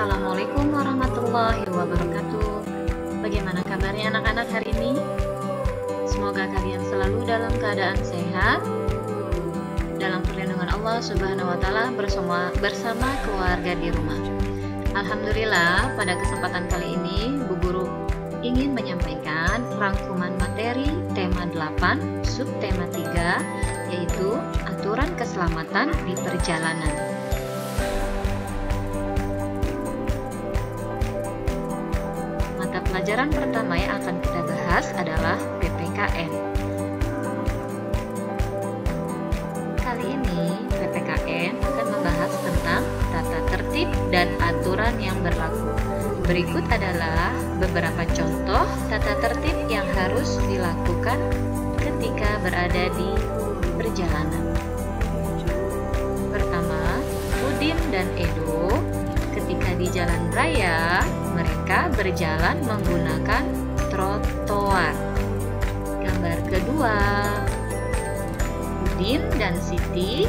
Assalamualaikum warahmatullahi wabarakatuh. Bagaimana kabarnya anak-anak hari ini? Semoga kalian selalu dalam keadaan sehat, dalam perlindungan Allah Subhanahu wa Ta'ala, bersama keluarga di rumah. Alhamdulillah, pada kesempatan kali ini Bu Guru ingin menyampaikan rangkuman materi tema 8 subtema 3, yaitu aturan keselamatan di perjalanan. Mata pelajaran pertama yang akan kita bahas adalah PPKN. Kali ini PPKN akan membahas tentang tata tertib dan aturan yang berlaku. Berikut adalah beberapa contoh tata tertib yang harus dilakukan ketika berada di perjalanan. Pertama, Udin dan Edo ketika di jalan raya, mereka berjalan menggunakan trotoar. Gambar kedua, Udin dan Siti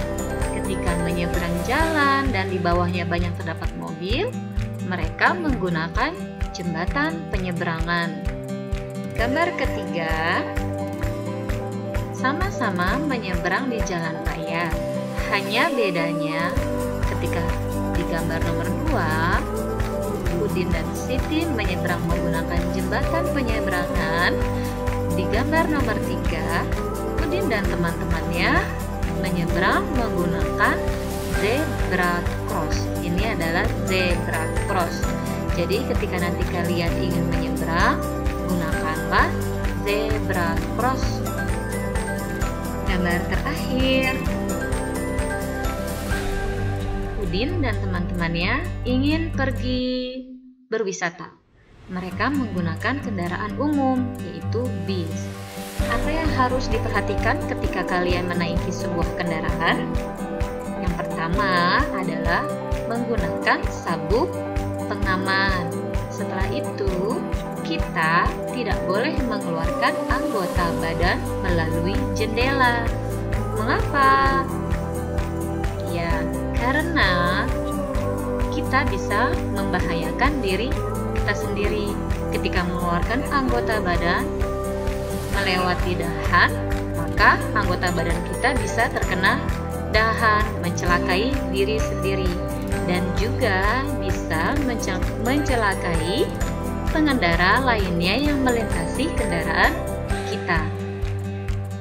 ketika menyeberang jalan dan di bawahnya banyak terdapat mobil, mereka menggunakan jembatan penyeberangan. Gambar ketiga, sama-sama menyeberang di jalan raya. Hanya bedanya ketika di gambar nomor 2, Udin dan Siti menyeberang menggunakan jembatan penyeberangan. Di gambar nomor 3, Udin dan teman-temannya menyeberang menggunakan zebra cross. Ini adalah zebra cross. Jadi ketika nanti kalian ingin menyeberang, gunakanlah zebra cross. Gambar terakhir, Udin dan teman-temannya ingin pergi berwisata. Mereka menggunakan kendaraan umum, yaitu bis. Apa yang harus diperhatikan ketika kalian menaiki sebuah kendaraan? Yang pertama adalah menggunakan sabuk pengaman. Setelah itu, kita tidak boleh mengeluarkan anggota badan melalui jendela. Mengapa? Ya, karena kita bisa membahayakan diri kita sendiri ketika mengeluarkan anggota badan melewati dahan, maka anggota badan kita bisa terkena dahan, mencelakai diri sendiri, dan juga bisa mencelakai pengendara lainnya yang melintasi kendaraan kita.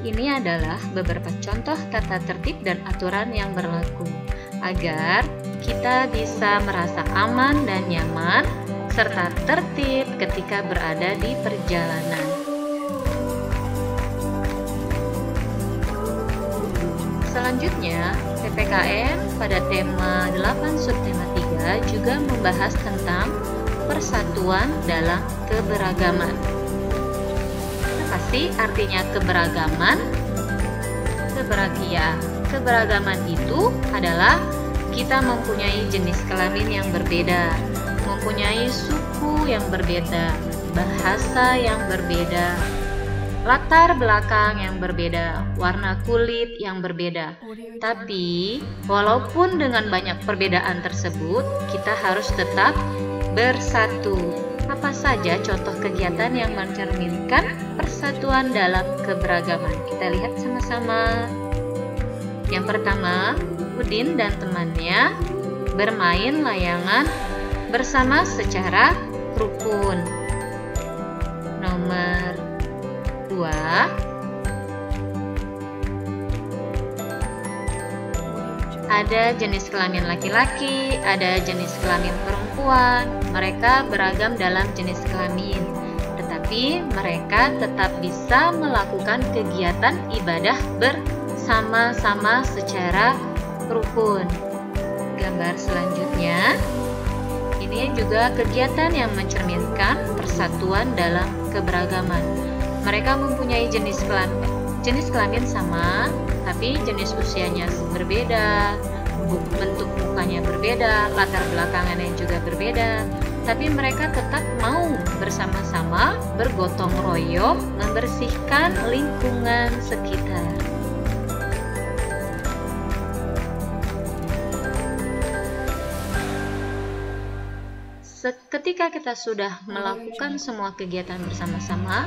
Ini adalah beberapa contoh tata tertib dan aturan yang berlaku agar kita bisa merasa aman dan nyaman serta tertib ketika berada di perjalanan. Selanjutnya, PPKN pada tema 8 subtema 3 juga membahas tentang persatuan dalam keberagaman. Apa sih artinya keberagaman? Keberagaman itu adalah kita mempunyai jenis kelamin yang berbeda, mempunyai suku yang berbeda, bahasa yang berbeda, latar belakang yang berbeda, warna kulit yang berbeda. Tapi, walaupun dengan banyak perbedaan tersebut, kita harus tetap bersatu. Apa saja contoh kegiatan yang mencerminkan persatuan dalam keberagaman? Kita lihat sama-sama. Yang pertama, Udin dan temannya bermain layangan bersama secara rukun. Nomor 2, ada jenis kelamin laki-laki, ada jenis kelamin perempuan. Mereka beragam dalam jenis kelamin, tetapi mereka tetap bisa melakukan kegiatan ibadah bersama-sama secara rukun. Gambar selanjutnya, ini juga kegiatan yang mencerminkan persatuan dalam keberagaman. Mereka mempunyai jenis kelamin sama, tapi jenis usianya berbeda, bentuk mukanya berbeda, latar belakangnya juga berbeda. Tapi mereka tetap mau bersama-sama bergotong royong membersihkan lingkungan sekitar. Ketika kita sudah melakukan semua kegiatan bersama-sama,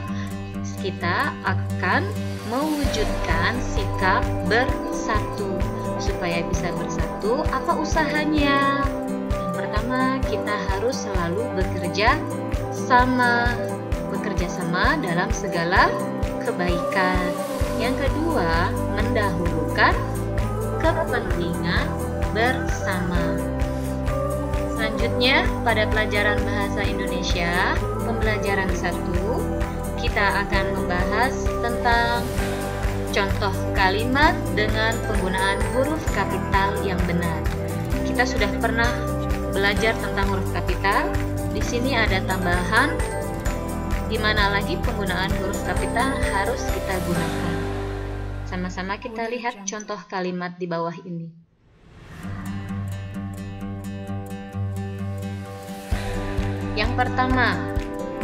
kita akan mewujudkan sikap bersatu. Supaya bisa bersatu, apa usahanya? Yang pertama, kita harus selalu bekerja sama dalam segala kebaikan. Yang kedua, mendahulukan kepentingan bersama. Selanjutnya, pada pelajaran Bahasa Indonesia, pembelajaran 1, kita akan membahas tentang contoh kalimat dengan penggunaan huruf kapital yang benar. Kita sudah pernah belajar tentang huruf kapital. Di sini ada tambahan di mana lagi penggunaan huruf kapital harus kita gunakan. Sama-sama kita lihat contoh kalimat di bawah ini. Yang pertama,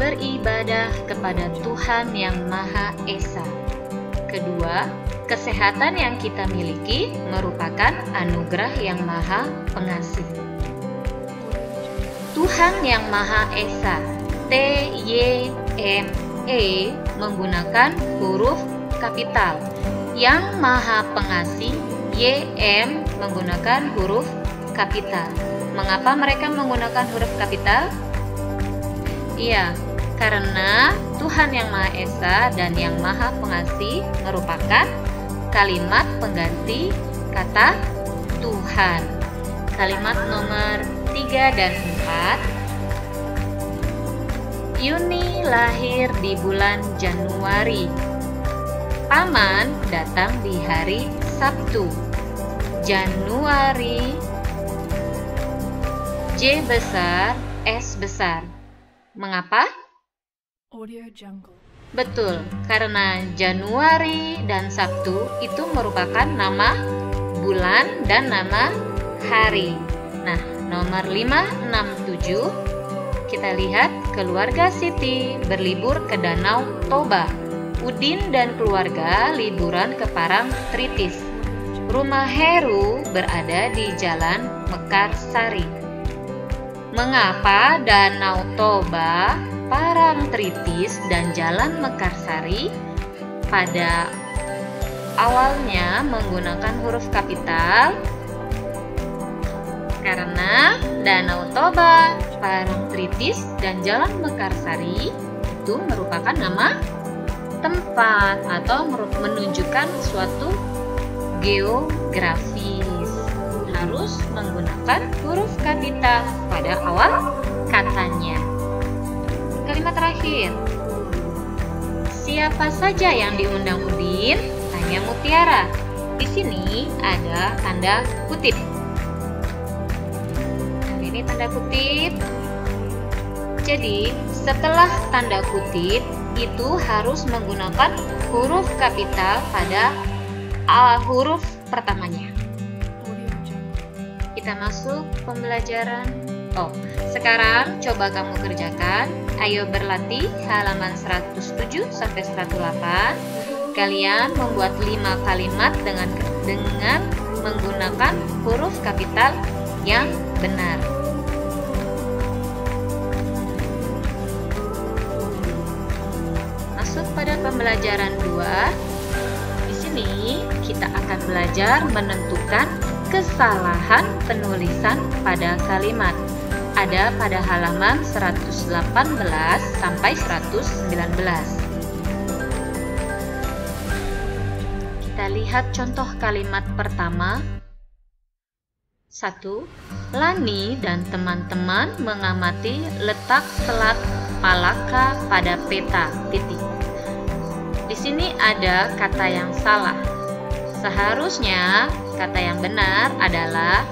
beribadah kepada Tuhan yang Maha Esa. Kedua, kesehatan yang kita miliki merupakan anugerah yang Maha Pengasih. Tuhan yang Maha Esa, T-Y-M-E, menggunakan huruf kapital. Yang Maha Pengasih, Y-M, menggunakan huruf kapital. Mengapa mereka menggunakan huruf kapital? Iya, karena Tuhan yang Maha Esa dan yang Maha Pengasih merupakan kalimat pengganti kata Tuhan. Kalimat nomor 3 dan 4. Yuni lahir di bulan Januari. Paman datang di hari Sabtu. Januari, J besar, S besar. Mengapa? Audio Jungle. Betul, karena Januari dan Sabtu itu merupakan nama bulan dan nama hari. Nah, nomor 5, 6, 7, kita lihat keluarga Siti berlibur ke Danau Toba. Udin dan keluarga liburan ke Parangtritis. Rumah Heru berada di Jalan Mekarsari. Mengapa Danau Toba, Parangtritis, dan Jalan Mekarsari pada awalnya menggunakan huruf kapital? Karena Danau Toba, Parangtritis, dan Jalan Mekarsari itu merupakan nama tempat atau menunjukkan suatu geografis. Harus menggunakan huruf kapital pada awal katanya. Kalimat terakhir. Siapa saja yang diundang Udin? Tanya Mutiara. Di sini ada tanda kutip. Nah, ini tanda kutip. Jadi, setelah tanda kutip itu harus menggunakan huruf kapital pada huruf pertamanya. Kita masuk pembelajaran. Sekarang coba kamu kerjakan. Ayo berlatih halaman 107 sampai 108. Kalian membuat 5 kalimat dengan menggunakan huruf kapital yang benar. Masuk pada pembelajaran 2. Di sini kita akan belajar menentukan kesalahan penulisan pada kalimat. Ada pada halaman 118 sampai 119. Kita lihat contoh kalimat pertama. 1. Lani dan teman-teman mengamati letak Selat Malaka pada peta. Titik. Di sini ada kata yang salah. Seharusnya kata yang benar adalah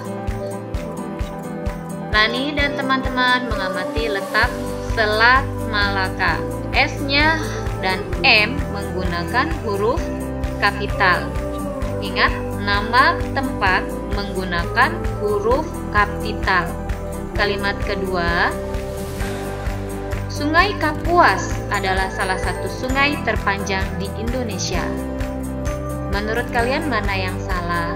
Lani dan teman-teman mengamati letak Selat Malaka. S-nya dan M menggunakan huruf kapital. Ingat, nama tempat menggunakan huruf kapital. Kalimat kedua, Sungai Kapuas adalah salah satu sungai terpanjang di Indonesia. Menurut kalian mana yang salah?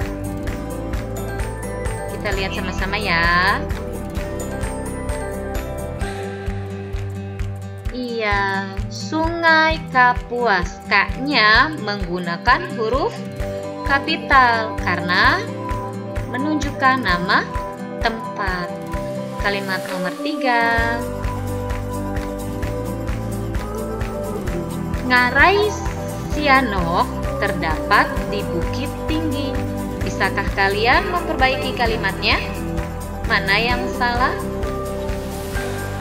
Kita lihat sama-sama ya. saya. Sungai Kapuas. K-nya menggunakan huruf kapital karena menunjukkan nama tempat. Kalimat nomor 3. Ngarai Sianok terdapat di Bukit Tinggi. Bisakah kalian memperbaiki kalimatnya? Mana yang salah?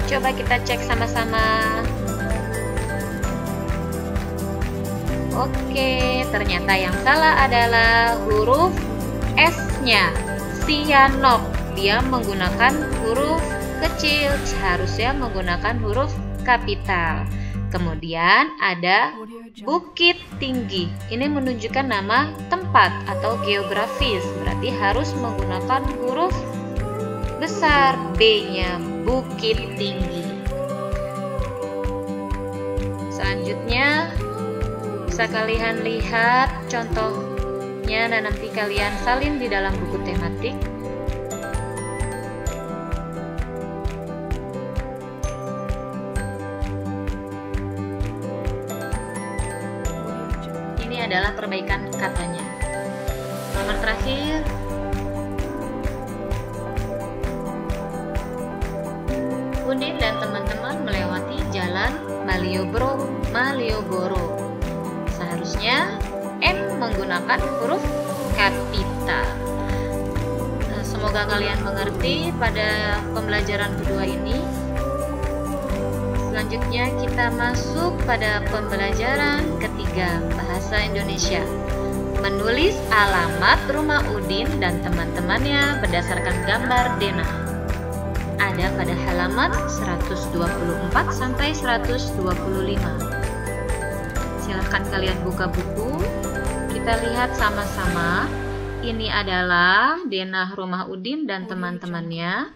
Coba kita cek sama-sama. Oke, ternyata yang salah adalah huruf S-nya. Sianok, dia menggunakan huruf kecil, seharusnya menggunakan huruf kapital. Kemudian ada Bukit Tinggi. Ini menunjukkan nama tempat atau geografis, berarti harus menggunakan huruf besar, B-nya, Bukit Tinggi. Selanjutnya bisa kalian lihat contohnya dan nanti kalian salin di dalam buku tematik. Ini adalah perbaikan katanya. Nomor terakhir, Udin dan teman-teman melewati jalan Malioboro. Seharusnya M menggunakan huruf kapital. Semoga kalian mengerti pada pembelajaran kedua ini. Selanjutnya kita masuk pada pembelajaran ketiga, bahasa Indonesia. Menulis alamat rumah Udin dan teman-temannya berdasarkan gambar denah. Ada pada halaman 124 sampai 125. Silahkan kalian buka buku. Kita lihat sama-sama. Ini adalah denah rumah Udin dan teman-temannya.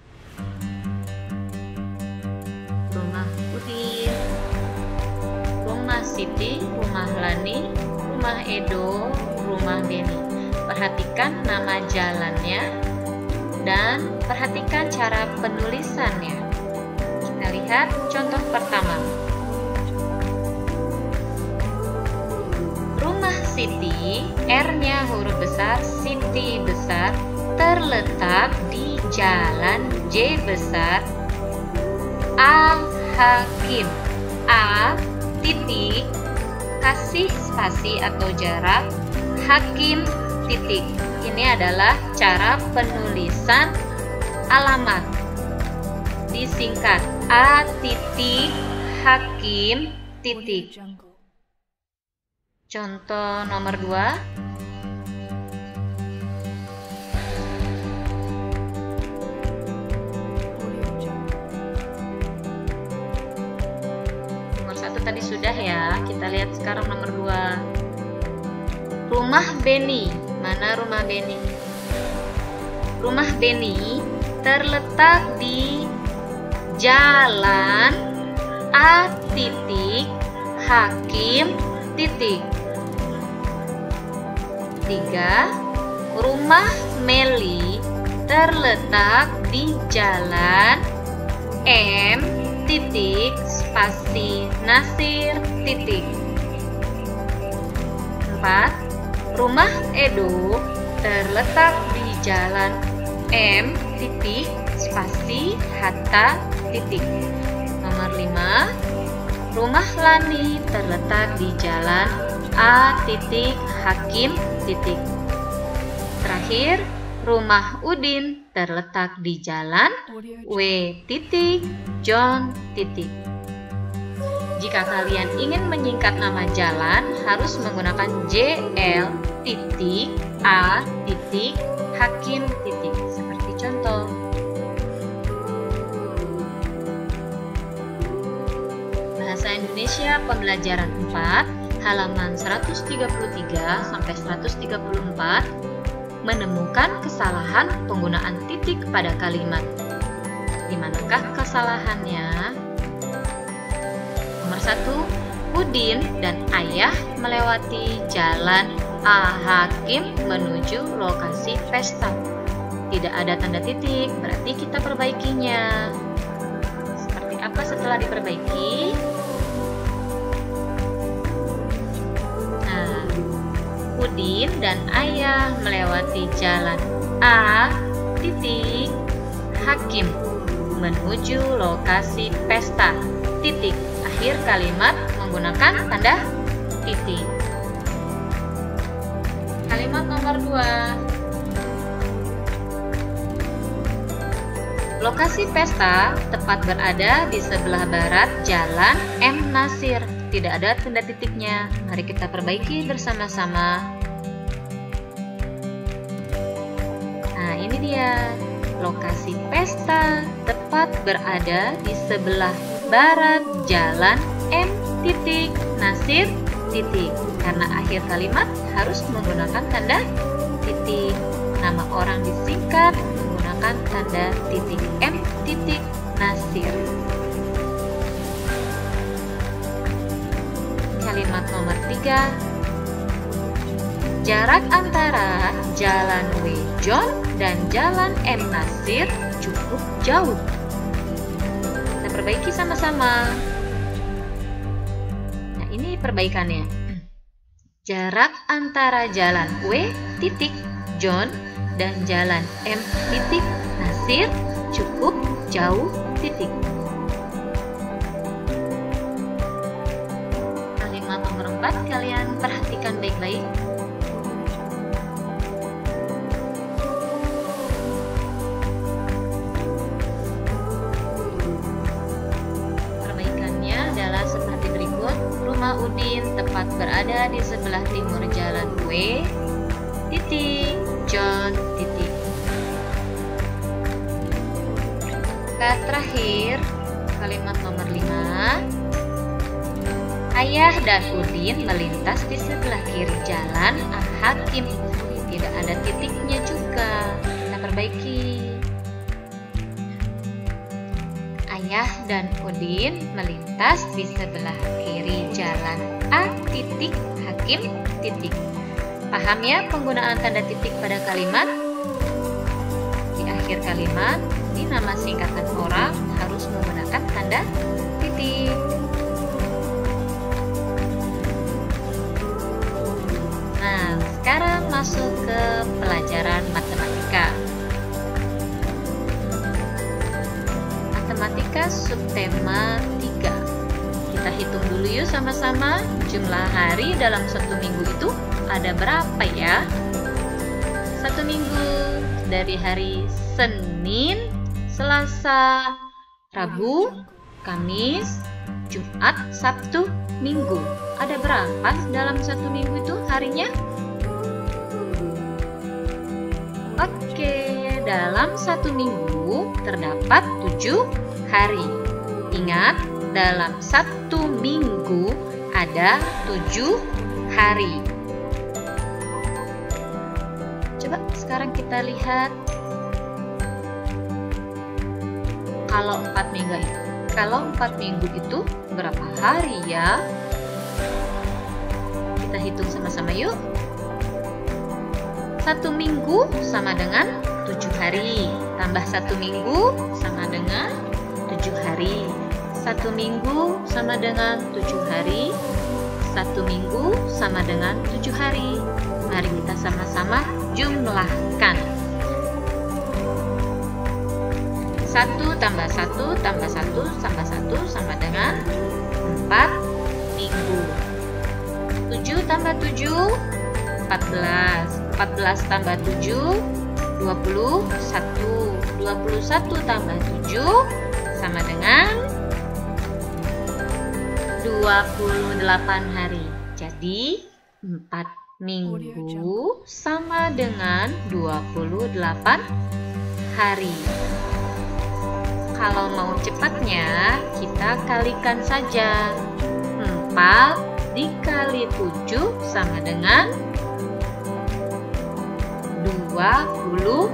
Rumah Udin, rumah Siti, rumah Lani, rumah Edo, rumah Beni. Perhatikan nama jalannya dan perhatikan cara penulisannya. Kita lihat contoh pertama. Rumah Siti, R-nya huruf besar, Siti besar, terletak di jalan J besar, A Hakim. A titik, kasih spasi atau jarak, Hakim titik. Ini adalah cara penulisan alamat. Disingkat A titik Hakim titik. Contoh nomor 2. Nomor 1 tadi sudah ya. Kita lihat sekarang nomor 2. Rumah Beni. Mana rumah Beni? Rumah Beni terletak di jalan A titik Hakim titik. 3. Rumah Meli terletak di jalan M titik spasi Nasir titik. 4. Rumah Edo terletak di jalan M titik spasi Hatta titik. Nomor 5. Rumah Lani terletak di jalan A titik Hakim titik. Terakhir, rumah Udin terletak di jalan W titik John titik. Jika kalian ingin menyingkat nama jalan, harus menggunakan JL titik A titik Hakim titik. Seperti contoh. Bahasa Indonesia pembelajaran 4, halaman 133 sampai 134, menemukan kesalahan penggunaan titik pada kalimat. Di manakah kesalahannya? Nomor 1, Udin dan ayah melewati jalan A Hakim menuju lokasi pesta. Tidak ada tanda titik, berarti kita perbaikinya. Seperti apa setelah diperbaiki? Udin dan Ayah melewati jalan A titik Hakim menuju lokasi pesta titik. Akhir kalimat menggunakan tanda titik. Kalimat nomor 2. Lokasi pesta tepat berada di sebelah barat Jalan M. Nasir. Tidak ada tanda titiknya. Mari kita perbaiki bersama-sama. Nah, ini dia. Lokasi pesta tepat berada di sebelah barat Jalan M. Nasir. Karena akhir kalimat harus menggunakan tanda titik. Nama orang disingkat menggunakan tanda titik M. Nasir. Kalimat nomor 3. Jarak antara Jalan W. John dan Jalan M. Nasir cukup jauh. Kita perbaiki sama-sama. Nah, ini perbaikannya. Jarak antara Jalan W. John dan Jalan M. Nasir cukup jauh. Kalimat nomor 4, kalian perhatikan baik-baik. Perbaikannya adalah seperti berikut. Rumah Udin tepat berada di sebelah timur Jalan W. John. Terakhir, kalimat nomor 5. Ayah dan Udin melintas di sebelah kiri Jalan A. Hakim. Tidak ada titiknya juga. Kita perbaiki. Ayah dan Udin melintas di sebelah kiri Jalan A. Hakim. Paham ya penggunaan tanda titik pada kalimat? Di akhir kalimat, di nama singkatan orang harus menggunakan tanda titik. Nah, sekarang masuk ke pelajaran matematika. Matematika subtema 3. Kita hitung dulu yuk sama-sama. Jumlah hari dalam satu minggu itu ada berapa ya? Satu minggu dari hari Senin, Selasa, Rabu, Kamis, Jumat, Sabtu, Minggu. Ada berapa dalam satu minggu itu harinya? Oke, dalam satu minggu terdapat 7 hari. Ingat, dalam satu minggu ada 7 hari. Coba sekarang kita lihat. Kalau 4 minggu itu berapa hari ya? Kita hitung sama-sama yuk. 1 minggu sama dengan 7 hari. Tambah 1 minggu sama dengan 7 hari. 1 minggu sama dengan 7 hari. 1 minggu sama dengan 7 hari. Mari kita sama-sama jumlahkan. 1 tambah 1 tambah 1 tambah 1 sama dengan 4 minggu. 7 tambah 7, 14. 14 tambah 7, 21. 21 tambah 7 sama dengan 28 hari. Jadi 4 minggu sama dengan 28 hari. Kalau mau cepatnya, kita kalikan saja. 4 dikali 7 sama dengan 28.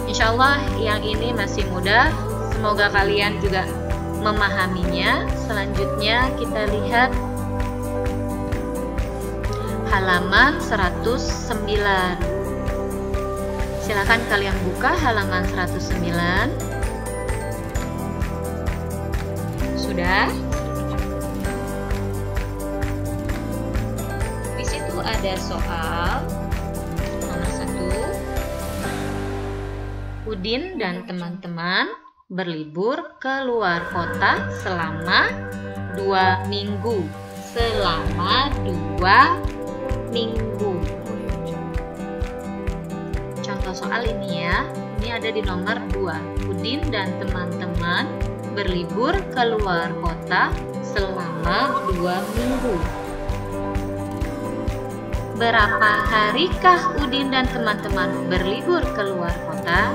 Insya Allah yang ini masih mudah. Semoga kalian juga memahaminya. Selanjutnya kita lihat halaman 109. Silakan kalian buka halaman 109. Sudah? Di soal nomor 1. Udin dan teman-teman berlibur ke luar kota selama 2 minggu. Selama 2 minggu. Contoh soal ini ya. Ini ada di nomor 2. Udin dan teman-teman berlibur ke luar kota selama 2 minggu. Berapa harikah Udin dan teman-teman berlibur ke luar kota?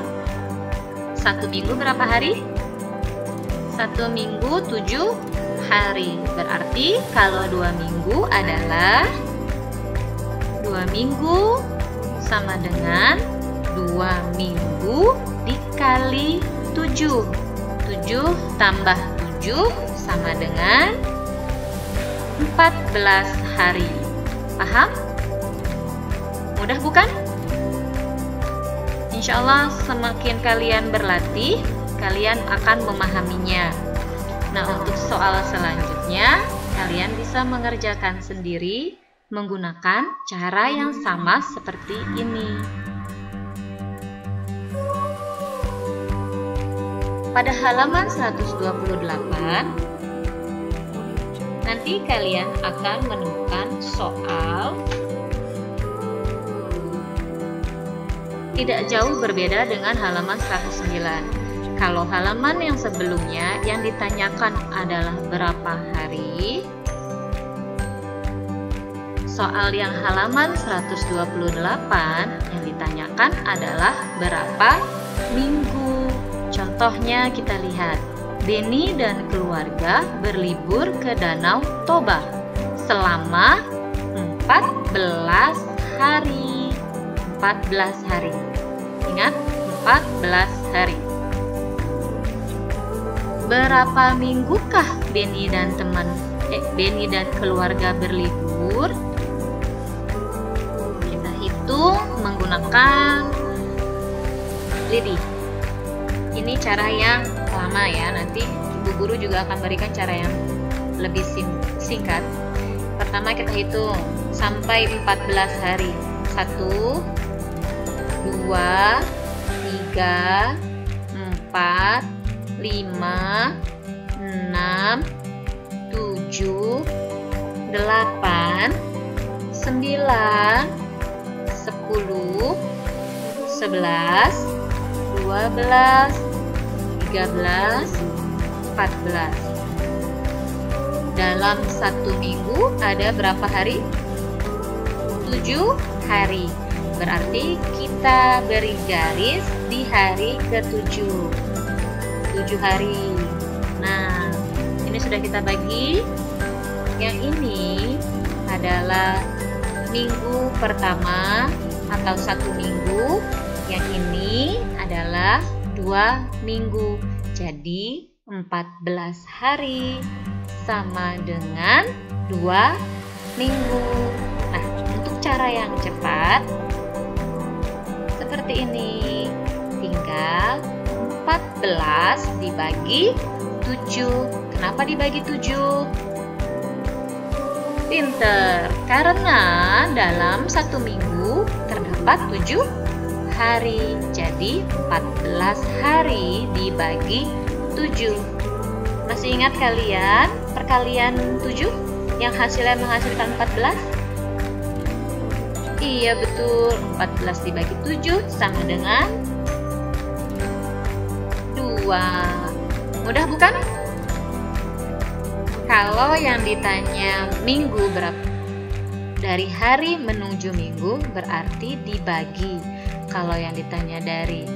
1 minggu berapa hari? 1 minggu 7 hari. Berarti kalau 2 minggu adalah 2 minggu sama dengan 2 minggu dikali 7. 7 tambah 7 sama dengan 14 hari. Paham? Mudah bukan? Insya Allah semakin kalian berlatih, kalian akan memahaminya. Nah, untuk soal selanjutnya, kalian bisa mengerjakan sendiri menggunakan cara yang sama seperti ini. Pada halaman 128, nanti kalian akan menemukan soal tidak jauh berbeda dengan halaman 109. Kalau halaman yang sebelumnya yang ditanyakan adalah berapa hari, soal yang halaman 128 yang ditanyakan adalah berapa minggu. Contohnya kita lihat, Denny dan keluarga berlibur ke Danau Toba selama 14 hari. 14 hari. Ingat, 14 hari. Berapa minggukah Denny dan keluarga berlibur? Kita hitung menggunakan lidi. Ini cara yang lama ya, nanti ibu guru juga akan berikan cara yang lebih singkat. Pertama kita hitung sampai 14 hari. 1, 2, 3, 4, 5, 6, 7, 8, 9, 10, 11, 12, 13, 14. Dalam 1 minggu ada berapa hari? 7 hari. Berarti kita beri garis di hari ke-7. 7 hari. Nah, ini sudah kita bagi. Yang ini adalah minggu pertama atau 1 minggu. Yang ini adalah 2 minggu. Jadi 14 hari sama dengan 2 minggu. Nah, untuk cara yang cepat seperti ini. Tinggal 14 dibagi 7. Kenapa dibagi 7? Pinter, karena dalam 1 minggu terdapat 7 hari. Jadi 14 hari dibagi 7. Masih ingat kalian perkalian 7 yang hasilnya menghasilkan 14? Iya betul, 14 dibagi 7 sama dengan 2. Mudah bukan? Kalau yang ditanya minggu berapa? Dari hari menuju minggu berarti dibagi. Kalau yang ditanya dari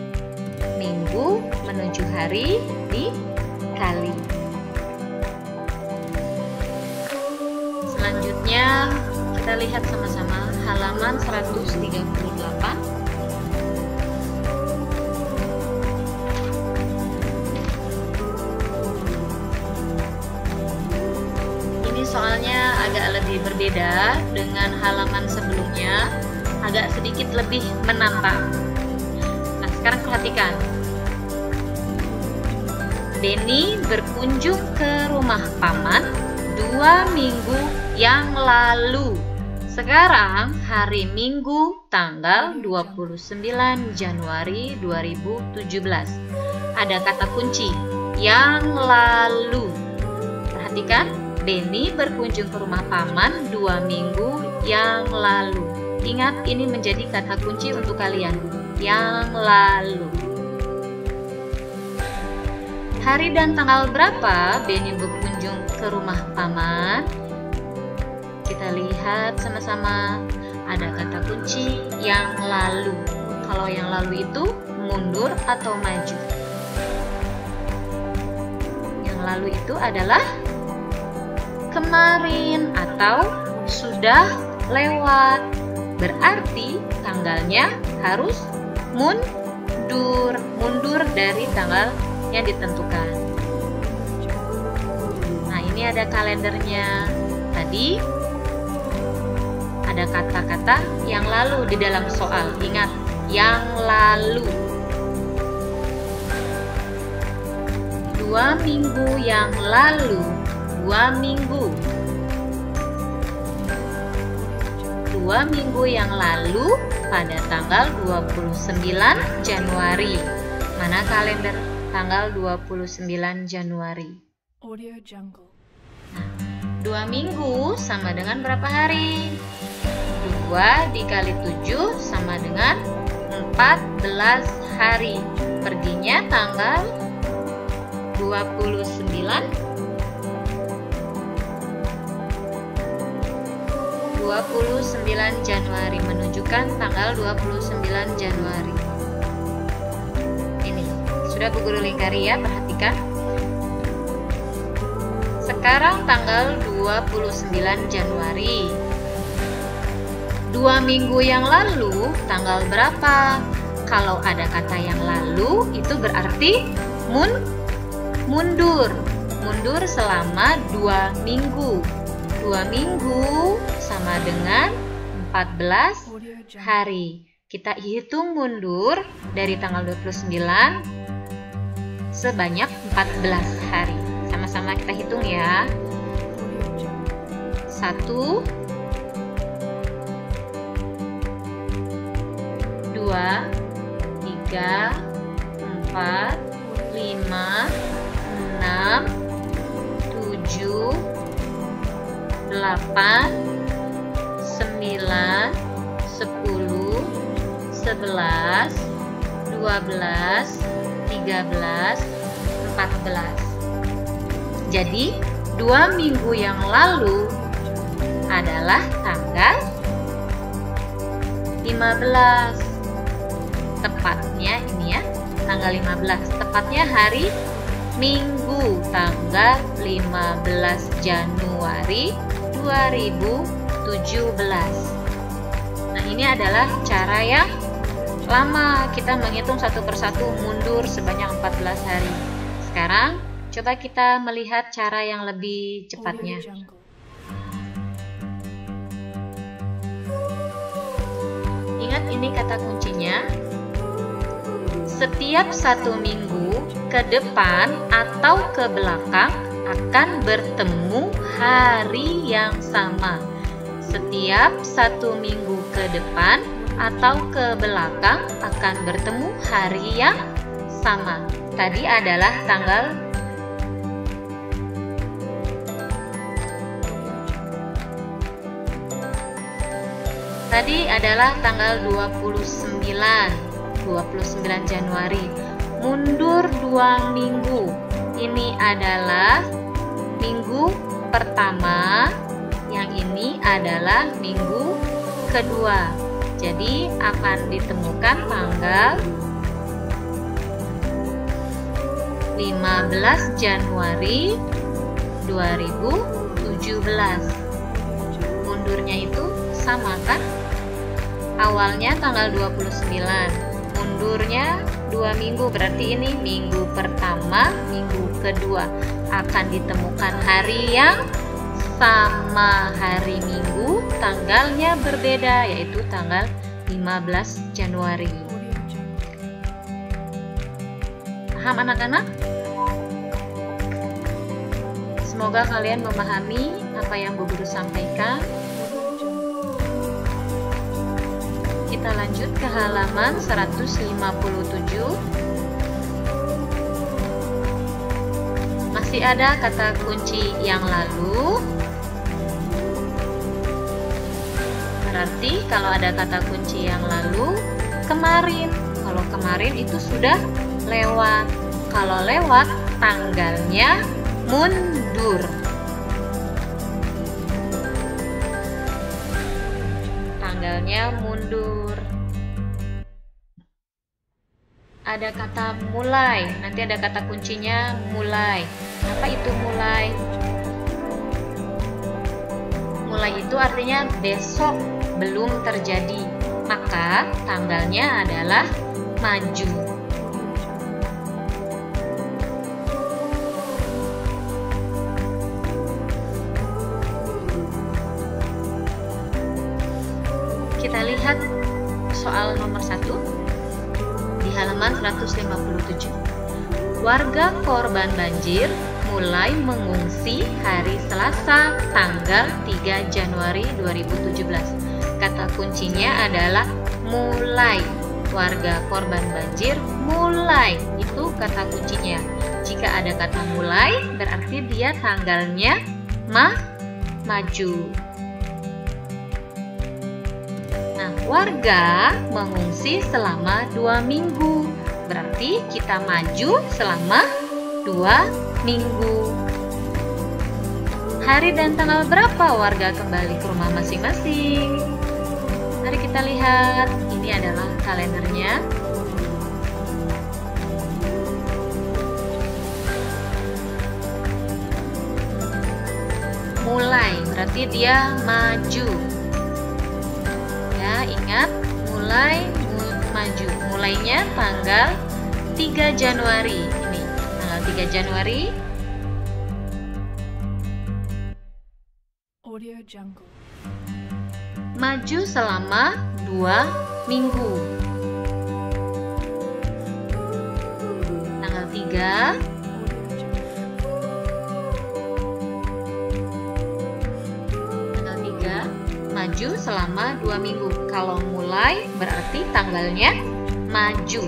minggu menuju hari dikali. Selanjutnya kita lihat sama-sama halaman 138. Ini soalnya agak lebih berbeda dengan halaman sebelumnya, agak sedikit lebih menantang. Nah, sekarang perhatikan. Denny berkunjung ke rumah paman 2 minggu yang lalu. Sekarang hari Minggu tanggal 29 Januari 2017. Ada kata kunci yang lalu. Perhatikan, Benny berkunjung ke rumah paman 2 minggu yang lalu. Ingat, ini menjadi kata kunci untuk kalian. Yang lalu. Hari dan tanggal berapa Benny berkunjung ke rumah paman? Kita lihat sama-sama, ada kata kunci yang lalu. Kalau yang lalu itu mundur atau maju. Yang lalu itu adalah kemarin atau sudah lewat. Berarti tanggalnya harus mundur dari tanggal yang ditentukan. Nah, ini ada kalendernya. Tadi ada kata-kata yang lalu di dalam soal. Ingat, yang lalu. 2 minggu yang lalu. 2 minggu. 2 minggu yang lalu pada tanggal 29 Januari. Mana kalender tanggal 29 Januari? Audio Jungle. Nah, 2 minggu sama dengan berapa hari? 2 dikali 7 sama dengan 14 hari. Perginya tanggal 29 Januari, menunjukkan tanggal 29 Januari. Ini sudah Bu Guru lingkari ya, perhatikan. Sekarang tanggal 29 Januari. 2 minggu yang lalu tanggal berapa? Kalau ada kata yang lalu itu berarti mundur. Mundur selama 2 minggu. 2 minggu sama dengan 14 hari. Kita hitung mundur dari tanggal 29 sebanyak 14 hari. Sama-sama kita hitung ya. 1, 2, 3, 4, 5, 6, 7, 8, 9, 10, 11, 12, 13, 14. Jadi 2 minggu yang lalu adalah tanggal 15. Tepatnya ini ya, tanggal 15. Tepatnya hari Minggu tanggal 15 Januari 2017. Nah, ini adalah cara yang lama, kita menghitung satu persatu mundur sebanyak 14 hari. Sekarang coba kita melihat cara yang lebih cepatnya. Ingat, ini kata kuncinya. Setiap 1 minggu ke depan atau ke belakang akan bertemu hari yang sama. Setiap 1 minggu ke depan atau ke belakang akan bertemu hari yang sama. Tadi adalah tanggal tanggal 29 Januari. Mundur 2 minggu. Ini adalah minggu pertama, yang ini adalah minggu kedua. Jadi akan ditemukan tanggal 15 Januari 2017. Mundurnya itu sama kan? Awalnya tanggal 29, mundurnya 2 minggu, berarti ini minggu pertama, minggu kedua. Akan ditemukan hari yang sama, hari Minggu, tanggalnya berbeda, yaitu tanggal 15 Januari. Paham anak-anak? Semoga kalian memahami apa yang Bu Guru sampaikan. kita lanjut ke halaman 157. Masih ada kata kunci yang lalu. Berarti kalau ada kata kunci yang lalu, kemarin. Kalau kemarin itu sudah lewat. Kalau lewat, tanggalnya mundur. Tanggalnya mundur. Ada kata mulai, nanti ada kata kuncinya mulai. Apa itu mulai? Mulai itu artinya besok, belum terjadi. Maka tanggalnya adalah maju. Kita lihat soal nomor 1 di halaman 157. Warga korban banjir mulai mengungsi hari Selasa tanggal 3 Januari 2017. Kata kuncinya adalah mulai. Warga korban banjir mulai, itu kata kuncinya. Jika ada kata mulai, berarti dia tanggalnya maju. Nah, warga mengungsi selama 2 minggu. Berarti kita maju selama 2 minggu. Hari dan tanggal berapa warga kembali ke rumah masing-masing? Mari kita lihat, ini adalah kalendernya. Mulai, berarti dia maju. Ya, ingat, mulai maju. Mulainya tanggal 3 Januari. Ini, tanggal 3 Januari. Audio Jungle. Maju selama 2 minggu. Tanggal 3. Tanggal 3 maju selama 2 minggu. Kalau mulai berarti tanggalnya maju.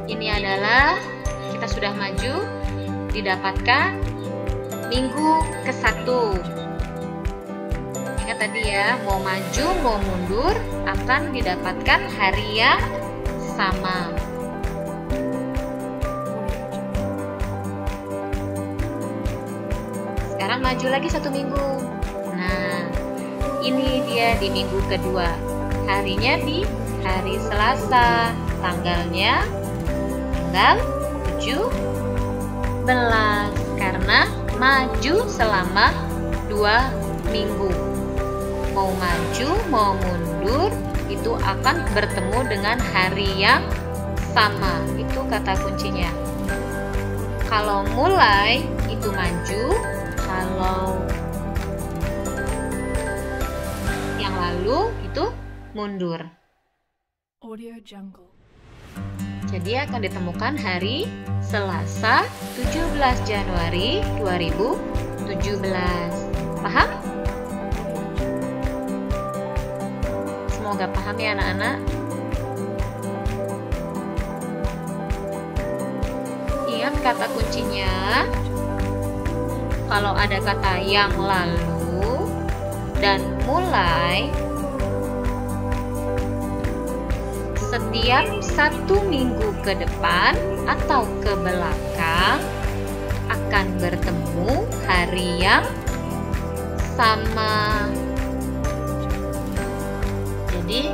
Ini adalah kita sudah maju, didapatkan minggu ke-1. Ingat tadi ya, mau maju mau mundur akan didapatkan hari yang sama. Sekarang maju lagi 1 minggu. Nah, ini dia di minggu kedua. Harinya di hari Selasa. Tanggalnya tanggal 17 karena maju selama 2 minggu. Mau maju mau mundur itu akan bertemu dengan hari yang sama. Itu kata kuncinya. Kalau mulai itu maju, kalau yang lalu itu mundur. Audio Jungle. Jadi akan ditemukan hari Selasa 17 Januari 2017. Paham? Semoga paham ya anak-anak. Ingat kata kuncinya. Kalau ada kata yang lalu dan mulai, setiap 1 minggu ke depan atau ke belakang akan bertemu hari yang sama. Jadi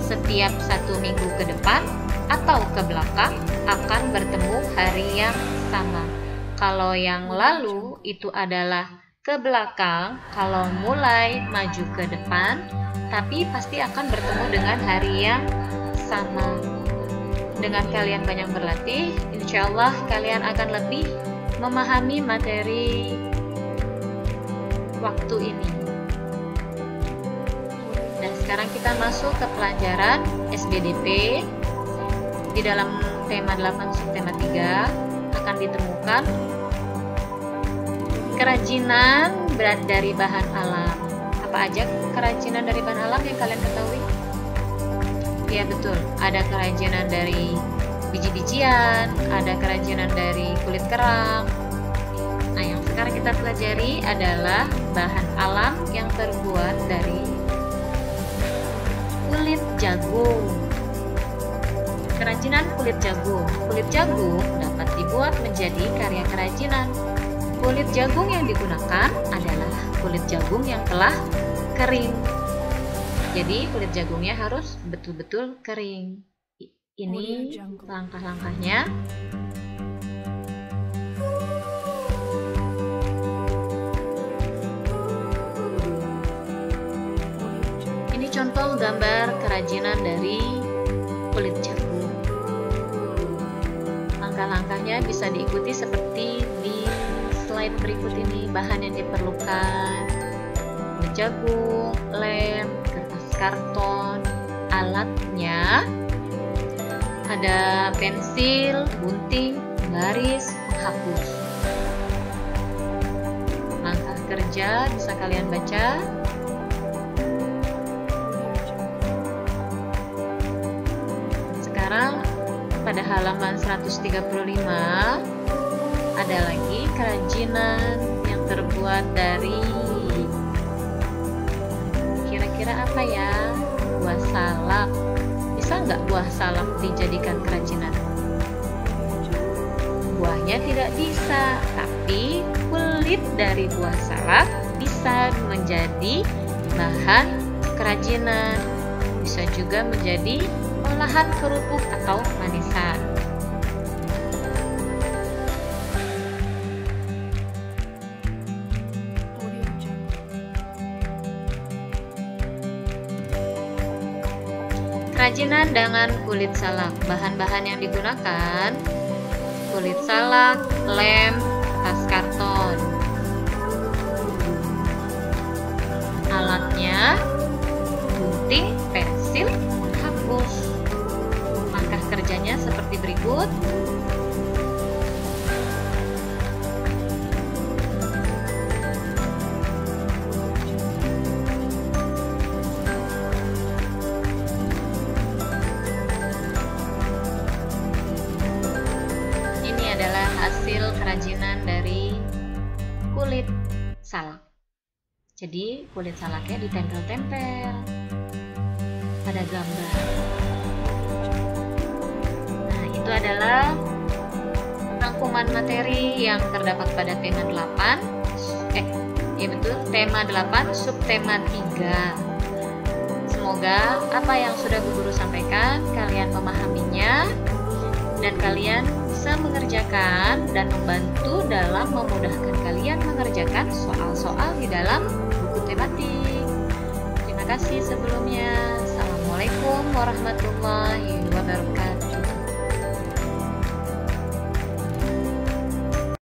setiap 1 minggu ke depan atau ke belakang akan bertemu hari yang sama. Kalau yang lalu itu adalah ke belakang, kalau mulai maju ke depan, tapi pasti akan bertemu dengan hari yang sama. Dengan kalian banyak berlatih, insya Allah kalian akan lebih memahami materi waktu ini. Dan sekarang kita masuk ke pelajaran SBDP. Di dalam tema 8 subtema 3 akan ditemukan kerajinan berat dari bahan alam. Apa Apa aja kerajinan dari bahan alam yang kalian ketahui? Ya betul, ada kerajinan dari biji-bijian, ada kerajinan dari kulit kerang. Nah, yang sekarang kita pelajari adalah bahan alam yang terbuat dari kulit jagung. Kerajinan kulit jagung. Kulit jagung dapat dibuat menjadi karya kerajinan. Kulit jagung yang digunakan adalah kulit jagung yang telah kering. Jadi kulit jagungnya harus betul-betul kering. Ini langkah-langkahnya. Ini contoh gambar kerajinan dari kulit jagung. Langkah-langkahnya bisa diikuti seperti di slide berikut ini. Bahan yang diperlukan: kulit jagung, lem, kertas karton. Alatnya ada pensil, gunting, garis, penghapus. Langkah kerja bisa kalian baca. Sekarang pada halaman 135 ada lagi kerajinan yang terbuat dari, kira-kira apa ya? Buah salak. Bisa nggak buah salak dijadikan kerajinan? Buahnya tidak bisa, tapi kulit dari buah salak bisa menjadi bahan kerajinan. Bisa juga menjadi olahan kerupuk atau manisan. Kerajinan dengan kulit salak. Bahan-bahan yang digunakan: kulit salak, lem, kertas karton. Alatnya gunting, pensil, penghapus. Langkah kerjanya seperti berikut. Hasil kerajinan dari kulit salak. Jadi kulit salaknya ditempel-tempel pada gambar. Nah, itu adalah rangkuman materi yang terdapat pada tema 8. Tema 8 subtema 3. Semoga apa yang sudah Bu Guru sampaikan kalian memahaminya dan kalian bisa mengerjakan dan membantu dalam memudahkan kalian mengerjakan soal-soal di dalam buku tematik. Terima kasih sebelumnya. Assalamualaikum warahmatullahi wabarakatuh.